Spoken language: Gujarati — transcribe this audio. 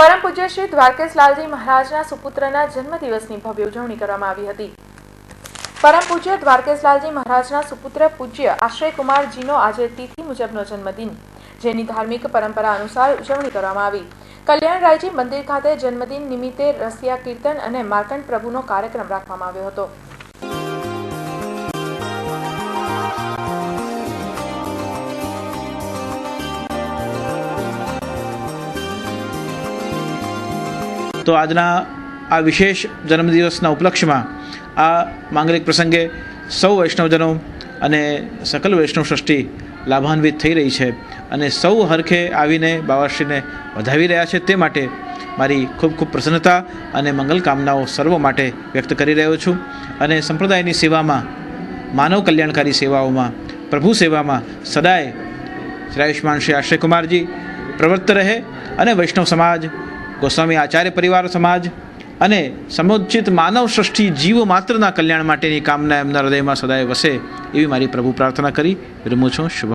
પરમ પૂજ્ય શ્રી દ્વારકેશ લાલજી મહારાજના સુપુત્રના જન્મદિવસની ભવ્ય ઉજવણી કરવામાં આવી હતી। પરમ પૂજ્ય દ્વારકેશ લાલજી મહારાજના સુપુત્ર પૂજ્ય આશ્રયકુમારજીનો આજે તિથિ મુજબનો જન્મદિન, જેની ધાર્મિક પરંપરા અનુસાર ઉજવણી કરવામાં આવી। કલ્યાણરાયજી મંદિર ખાતે જન્મદિન નિમિત્તે રસિયા કીર્તન અને માર્કંડ પ્રભુનો કાર્યક્રમ રાખવામાં આવ્યો હતો। તો આજના આ વિશેષ જન્મદિવસના ઉપલક્ષ્યમાં આ માંગલિક પ્રસંગે સૌ વૈષ્ણવજનો અને સકલ વૈષ્ણવ સૃષ્ટિ લાભાન્વિત થઈ રહી છે અને સૌ હરખે આવીને બાવાશ્રીને વધાવી રહ્યા છે। તે માટે મારી ખૂબ ખૂબ પ્રસન્નતા અને મંગલ કામનાઓ સર્વ માટે વ્યક્ત કરી રહ્યો છું અને સંપ્રદાયની સેવામાં, માનવ કલ્યાણકારી સેવાઓમાં, પ્રભુ સેવામાં સદાય શ્રી આયુષ્માન શ્રી આશ્રયકુમારજી પ્રવૃત્ત રહે અને વૈષ્ણવ સમાજ, ગોસ્વામી આચાર્ય પરિવાર સમાજ અને સમુચિત માનવ સૃષ્ટિ જીવ માત્રના કલ્યાણ માટેની કામના એમના હૃદયમાં સદાય વસે એવી મારી પ્રભુ પ્રાર્થના કરી વિરમું છું। શુભ।